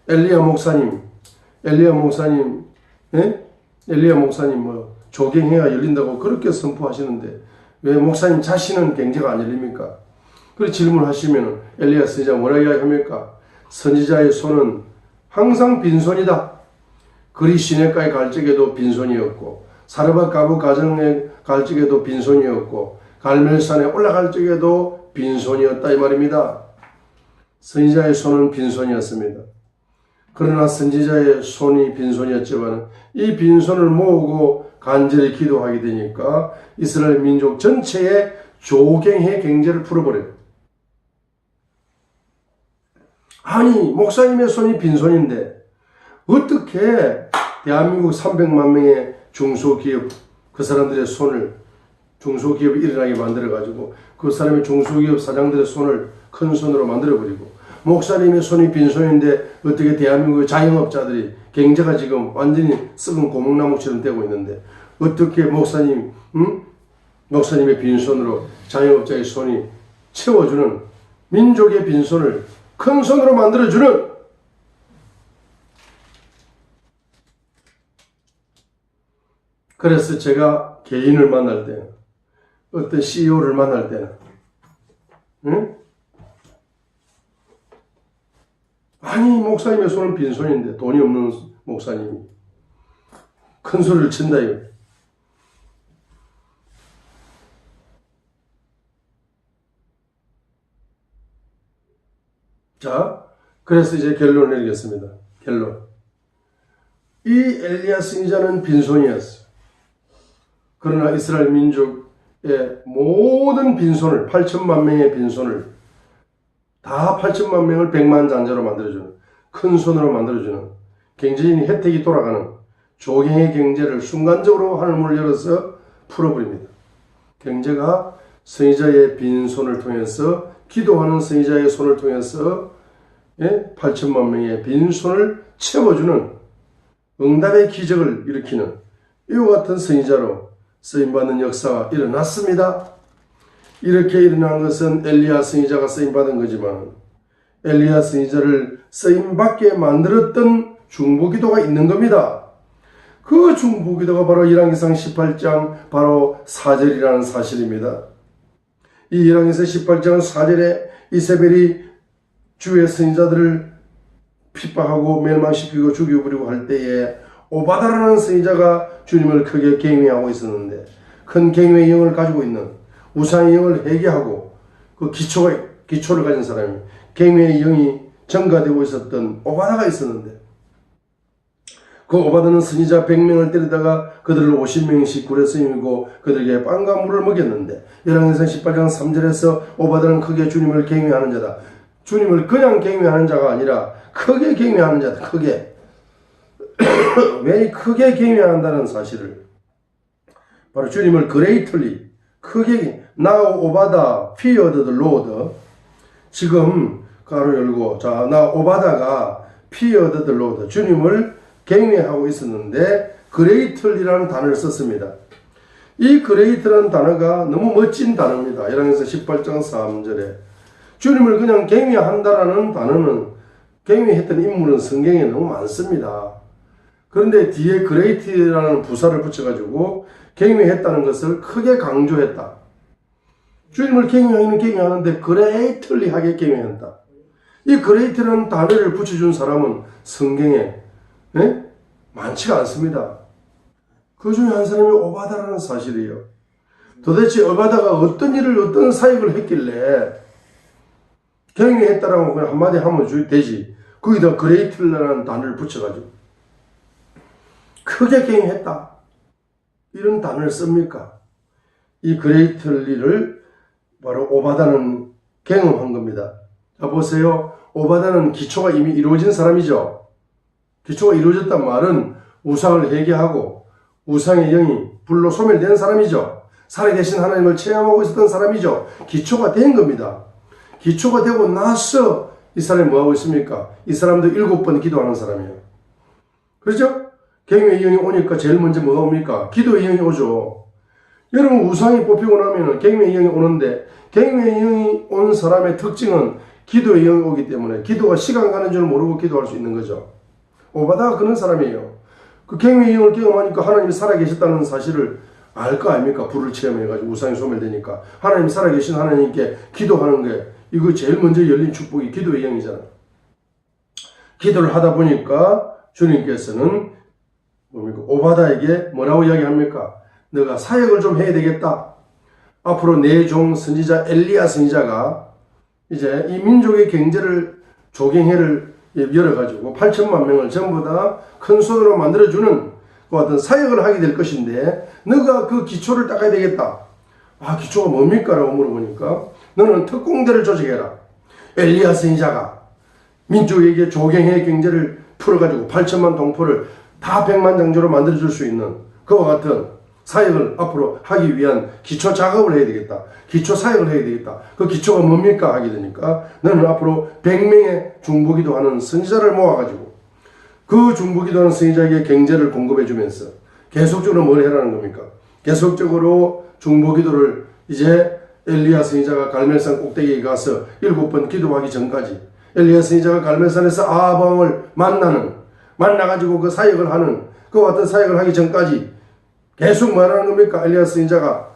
엘리야 목사님, 예? 엘리야 목사님 조경회가 열린다고 그렇게 선포하시는데 왜 목사님 자신은 경제가 안 열립니까? 그렇게 질문하시면 엘리야 선지자 뭐라 이야기합니까? 선지자의 손은 항상 빈손이다. 그리 시내가에 갈 적에도 빈손이었고 사르밧 가부 가정에 갈 적에도 빈손이었고 갈멜산에 올라갈 적에도 빈손이었다 이 말입니다. 선지자의 손은 빈손이었습니다. 그러나 선지자의 손이 빈손이었지만 이 빈손을 모으고 간절히 기도하게 되니까 이스라엘 민족 전체의 조경의 경제를 풀어버려요. 아니 목사님의 손이 빈손인데 어떻게 대한민국 300만 명의 중소기업 그 사람들의 손을 중소기업이 일어나게 만들어가지고 그 사람의 중소기업 사장들의 손을 큰 손으로 만들어버리고 목사님의 손이 빈손인데 어떻게 대한민국의 자영업자들이 경제가 지금 완전히 썩은 고목나무처럼 되고 있는데 어떻게 목사님의 빈손으로 자영업자의 손이 채워주는 민족의 빈손을 큰 손으로 만들어주는 그래서 제가 개인을 만날 때 어떤 CEO를 만날 때는 아니 목사님의 손은 빈손인데 돈이 없는 목사님이 큰 소리를 친다 이거. 자, 그래서 이제 결론을 내리겠습니다. 결론. 이 엘리야 선지자는 빈손이었어요. 그러나 이스라엘 민족의 모든 빈손을 8천만 명의 빈손을 다 8천만 명을 백만장자로 만들어주는 큰 손으로 만들어주는 경제인 혜택이 돌아가는 조경의 경제를 순간적으로 하늘문을 열어서 풀어버립니다. 경제가 선지자의 빈손을 통해서 기도하는 선지자의 손을 통해서 8천만 명의 빈손을 채워주는 응답의 기적을 일으키는 이와 같은 선지자로 쓰임받는 역사가 일어났습니다. 이렇게 일어난 것은 엘리야 선지자가 쓰임받은 거지만 엘리야 선지자를 쓰임받게 만들었던 중보기도가 있는 겁니다. 그 중보기도가 바로 열왕기상 18장 바로 4절이라는 사실입니다. 이 열왕기상 18장 4절에 이세벨이 주의 선지자들을 핍박하고 멸망시키고 죽여버리고 할 때에 오바다라는 선지자가 주님을 크게 경외하고 있었는데 큰 경외의 영을 가지고 있는 우상의 영을 회개하고 그 기초를 가진 사람이 경외의 영이 전가되고 있었던 오바다가 있었는데 그 오바다는 선지자 100명을 때리다가 그들을 50명씩 굴에 쓰이고 그들에게 빵과 물을 먹였는데 열왕기상 18장 3절에서 오바다는 크게 주님을 경외하는 자다. 주님을 그냥 경외하는 자가 아니라 크게 경외하는 자다. 크게. 왜 크게 경외한다는 사실을 바로 주님을 greatly 크게 now 오바다 feared the Lord 지금 가로 열고 자 now 오바다가 feared the Lord 주님을 경외하고 있었는데 greatly라는 단어를 썼습니다. 이 great라는 단어가 너무 멋진 단어입니다. 열왕기상 18장 3절에 주님을 그냥 경외한다라는 단어는 경외했던 인물은 성경에 너무 많습니다. 그런데 뒤에 great라는 부사를 붙여가지고 경외했다는 것을 크게 강조했다. 주님을 경외하는데 greatly하게 경외한다. 이 great라는 단어를 붙여준 사람은 성경에 많지가 않습니다. 그 중에 한 사람이 오바다라는 사실이에요. 도대체 오바다가 어떤 일을 어떤 사역을 했길래 경외했다라고 그냥 한마디 하면 되지. 거기다 great라는 단어를 붙여가지고 크게 경외했다. 이런 단어를 씁니까? 이 greatly를 바로 오바다는 경험한 겁니다. 자, 보세요. 오바다는 기초가 이미 이루어진 사람이죠. 기초가 이루어졌단 말은 우상을 회개하고 우상의 영이 불로 소멸된 사람이죠. 살아계신 하나님을 체험하고 있었던 사람이죠. 기초가 된 겁니다. 기초가 되고 나서 이 사람이 뭐하고 있습니까? 이 사람도 7번 기도하는 사람이에요. 그렇죠? 경외의 영이 오니까 제일 먼저 뭐가 옵니까? 기도의 영이 오죠. 여러분 우상이 뽑히고 나면 경외의 영이 오는데 경외의 영이 온 사람의 특징은 기도의 영이 오기 때문에 기도가 시간 가는 줄 모르고 기도할 수 있는 거죠. 오바다가 그런 사람이에요. 그 갱외의 영을 경험하니까 하나님이 살아계셨다는 사실을 알 거 아닙니까? 불을 체험해가지고 우상이 소멸되니까 하나님이 살아계신 하나님께 기도하는 게 이거 제일 먼저 열린 축복이 기도의 영이잖아. 기도를 하다 보니까 주님께서는 뭡니까? 오바다에게 뭐라고 이야기합니까? 너가 사역을 좀 해야 되겠다. 앞으로 내 종 선지자 엘리야 선지자가 이제 이 민족의 경제를 조경회를 열어가지고 8천만 명을 전부 다 큰 손으로 만들어주는 그 같은 사역을 하게 될 것인데 너가 그 기초를 닦아야 되겠다. 아, 기초가 뭡니까? 라고 물어보니까 너는 특공대를 조직해라. 엘리야 선지자가 민족에게 조경회 경제를 풀어가지고 8천만 동포를 다 백만장자로 만들어줄 수 있는 그와 같은 사역을 앞으로 하기 위한 기초 작업을 해야 되겠다. 기초 사역을 해야 되겠다. 그 기초가 뭡니까? 하게 되니까 너는 앞으로 100명의 중보기도하는 선지자를 모아가지고 그 중보기도하는 선지자에게 경제를 공급해주면서 계속적으로 뭘 해라는 겁니까? 계속적으로 중보기도를 이제 엘리야 선지자가 갈멜산 꼭대기에 가서 7번 기도하기 전까지 엘리야 선지자가 갈멜산에서 아합왕을 만나가지고 그 사역을 하는 그 같은 사역을 하기 전까지 계속 말하는 겁니까? 엘리야 선지자가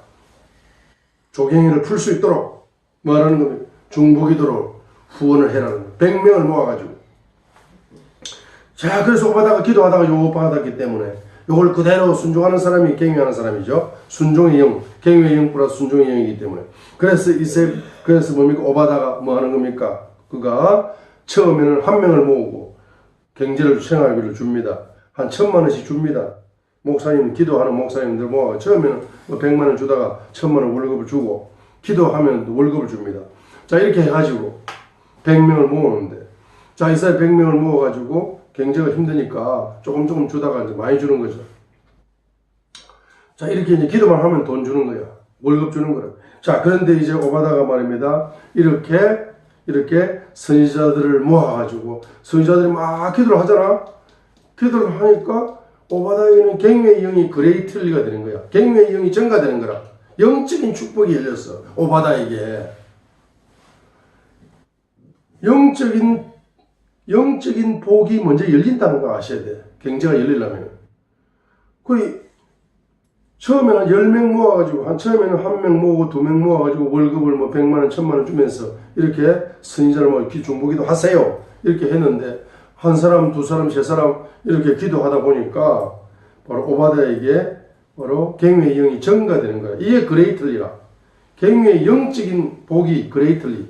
조경회를 풀 수 있도록 말하는 겁니까? 중보기도로 후원을 해라는 거예요. 100명을 모아가지고. 자, 그래서 오바다가 기도하다가 요거 받았기 때문에 요걸 그대로 순종하는 사람이 갱유하는 사람이죠. 순종의 영, 갱유의 영 플러스 순종의 영이기 때문에. 그래서 뭡니까? 오바다가 뭐 하는 겁니까? 그가 처음에는 한 명을 모으고 경제를 생활비를 줍니다. 한 1,000만 원씩 줍니다. 목사님, 기도하는 목사님들 모아가 처음에는 뭐 100만 원 주다가 1,000만 원 월급을 주고 기도하면 월급을 줍니다. 자, 이렇게 해가지고 100명을 모으는데 자, 이스라엘 100명을 모아가지고 경제가 힘드니까 조금 주다가 이제 많이 주는 거죠. 자, 이렇게 이제 기도만 하면 돈 주는 거야. 월급 주는 거야. 자, 그런데 이제 오바다가 말입니다. 이렇게 선지자들을 모아가지고 선지자들이 막 기도를 하잖아. 기도를 하니까 오바다에게는 갱유의 영이 그레이틀리가 되는 거야. 갱유의 영이 증가되는 거라. 영적인 축복이 열렸어. 오바다에게. 영적인 복이 먼저 열린다는 거 아셔야 돼. 경제가 열리려면. 처음에는 한 10명 모아가지고, 처음에는 1명 모으고 2명 모아가지고 월급을 뭐 100만 원, 1000만 원 주면서 이렇게 선지자를 뭐 중보기도 하세요. 이렇게 했는데, 한 사람, 두 사람, 세 사람 이렇게 기도하다 보니까 바로 오바다에게 바로 갱유의 영이 증가되는 거야. 이게 그레이틀리라. 갱유의 영적인 복이 그레이틀리.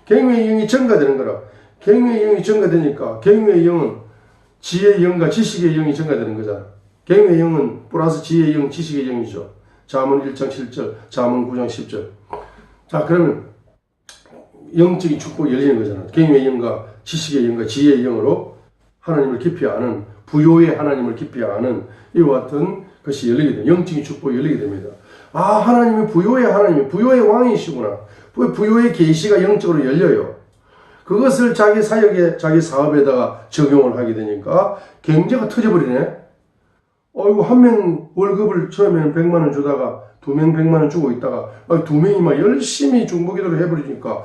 갱유의 영이 증가되는 거라. 갱유의 영이 증가되니까 갱유의 영은 지혜의 영과 지식의 영이 증가되는 거잖아. 갱유의 영은 플러스 지혜의 영, 지식의 영이죠. 잠언 1장 7절, 잠언 9장 10절. 자, 그러면 영적인 축복이 열리는 거잖아. 갱유의 영과 지식의 영과 지혜의 영으로 하나님을 깊이 아는, 부요의 하나님을 깊이 아는 이와 같은 것이 열리게 됩니다. 영적인 축복이 열리게 됩니다. 아, 하나님이 부요의 하나님이 부요의 왕이시구나. 부요의 계시가 영적으로 열려요. 그것을 자기 사역에, 자기 사업에다가 적용을 하게 되니까 경제가 터져버리네. 어이구, 한 명 월급을 처음에는 100만 원 주다가 2명 100만 원 주고 있다가 2명이 막 열심히 중보기도를 해버리니까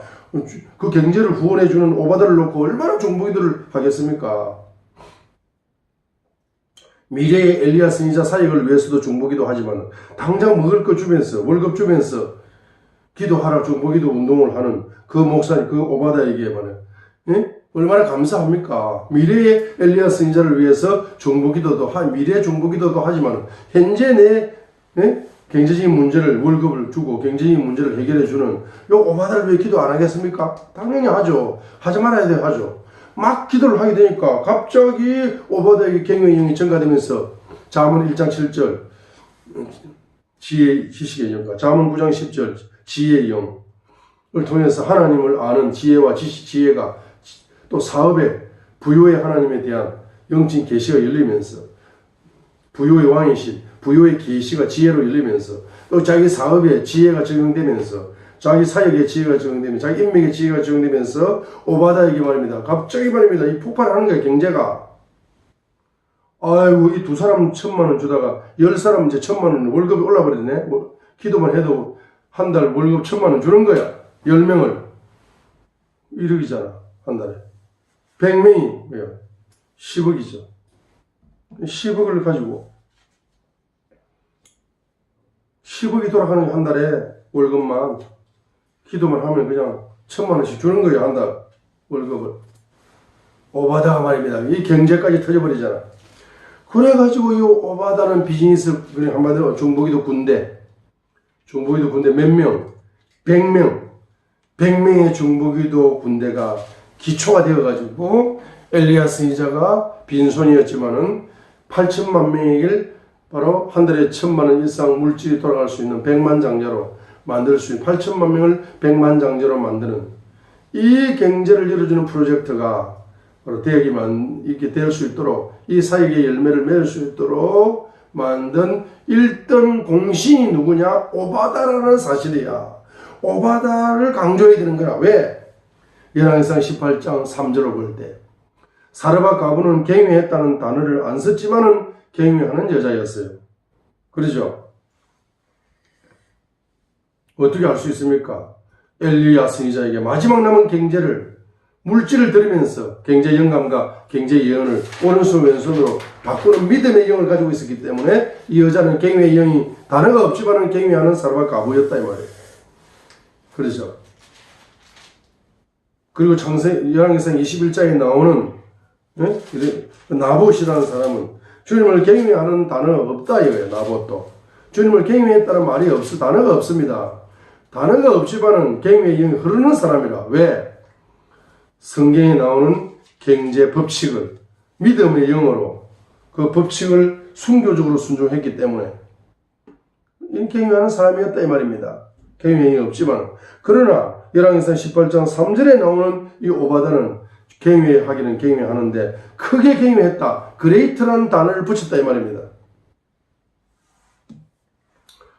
그 경제를 후원해주는 오바다를 놓고 얼마나 중보기도를 하겠습니까? 미래의 엘리야 선지자 사역을 위해서도 중보기도 하지만 당장 먹을 거 주면서 월급 주면서 기도하라 중보기도 운동을 하는 그 목사님, 그 오바다에게만 얼마나 감사합니까? 미래의 엘리야 선지자를 위해서 중보기도도 미래 중보기도도 하지만 현재 내 경제적인 문제를 월급을 주고 경제적인 문제를 해결해 주는 요 오바다를 왜 기도 안 하겠습니까? 당연히 하죠. 하지 말아야 돼 하죠. 막 기도를 하게 되니까 갑자기 오바다에게 갱유의 영이 증가되면서 잠언 1장 7절 지식의 영과 잠언 9장 10절 지혜의 영을 통해서 하나님을 아는 지혜와 지혜가 또 사업에 부요의 하나님에 대한 영적인 계시가 열리면서 부요의 왕이신 부요의 계시가 지혜로 열리면서 또 자기 사업에 지혜가 적용되면서 자기 사역에 지혜가 적용되면서 자기 인맥에 지혜가 적용되면서 오바다에게 말입니다. 갑자기 말입니다. 이 폭발하는 거예요. 경제가. 아이고 이 두 사람 1,000만 원 주다가 10사람 이제 1,000만 원 월급이 올라버리네. 뭐 기도만 해도 한 달 월급 1,000만 원 주는 거야. 10명을. 1억이잖아. 한 달에. 100명이 뭐야? 10억이죠. 10억을 가지고 10억이 돌아가는 한 달에 월급만 기도만 하면 그냥 1,000,000원씩 주는 거예요. 한 달 월급을. 오바다가 말입니다. 이 경제까지 터져버리잖아. 그래가지고 이 오바다는 비즈니스, 그냥 한마디로 중보기도 군대 몇 명? 100명. 100명의 중보기도 군대가 기초가 되어가지고 엘리야 선지자가 빈손이었지만은 8,000,000명에게 바로 한 달에 1,000,000원 이상 물질이 돌아갈 수 있는 백만장자로 만들 수 있는 8,000,000명을 백만장자로 만드는 이 경제를 열어주는 프로젝트가 바로 대역이 있게 될 수 있도록 이 사역의 열매를 맺을 수 있도록 만든 1등 공신이 누구냐? 오바다라는 사실이야. 오바다를 강조해야 되는 거야. 왜? 열왕기상 18장 3절을 볼 때 사르밧 가부는 갱회했다는 단어를 안 썼지만은 갱회하는 여자였어요. 그러죠? 어떻게 알 수 있습니까? 엘리야 선지자에게 마지막 남은 경제를 물질을 들으면서 경제 영감과 경제 예언을 오른손 왼손으로 바꾸는 믿음의 영을 가지고 있었기 때문에 이 여자는 갱회의 영이 단어가 없지만은 갱회하는 사르밧 가부였다 이 말이에요. 그렇죠? 그리고 열왕기상 21장에 나오는 나봇이라는 사람은 주님을 갱외하는 단어가 없다 이거예요. 나봇도 주님을 갱외했다는 말이 단어가 없습니다. 단어가 없지만은 갱외의 영이 흐르는 사람이라. 왜? 성경에 나오는 경제 법칙을 믿음의 영어로 그 법칙을 순교적으로 순종했기 때문에 갱외하는 사람이었다 이 말입니다. 갱외의 영이 없지만 그러나 열왕기상 18장 3절에 나오는 이 오바다는 갱외하기는 갱외하는데 크게 갱외했다. 그레이트라는 단어를 붙였다 이 말입니다.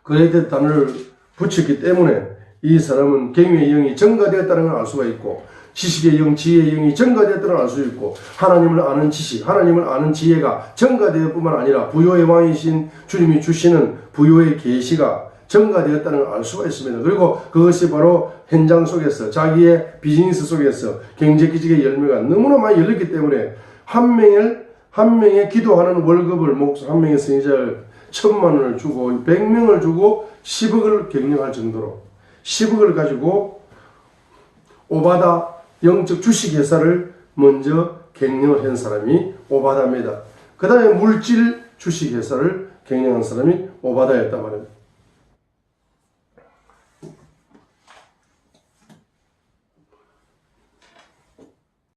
그레이트 단어를 붙였기 때문에 이 사람은 갱외의 영이 증가되었다는 걸 알 수가 있고 지식의 영, 지혜의 영이 증가되었다는 걸 알 수 있고 하나님을 아는 지식, 하나님을 아는 지혜가 증가되었 뿐만 아니라 부요의 왕이신 주님이 주시는 부요의 계시가 증가되었다는 걸 알 수가 있습니다. 그리고 그것이 바로 현장 속에서 자기의 비즈니스 속에서 경제기직의 열매가 너무나 많이 열렸기 때문에 한 명의 기도하는 월급을 한 명의 선지자를 1,000,000원을 주고 100명을 주고 10억을 경영할 정도로 10억을 가지고 오바다 영적 주식회사를 먼저 경영을 한 사람이 오바다입니다. 그 다음에 물질 주식회사를 경영한 사람이 오바다였단 말입니다.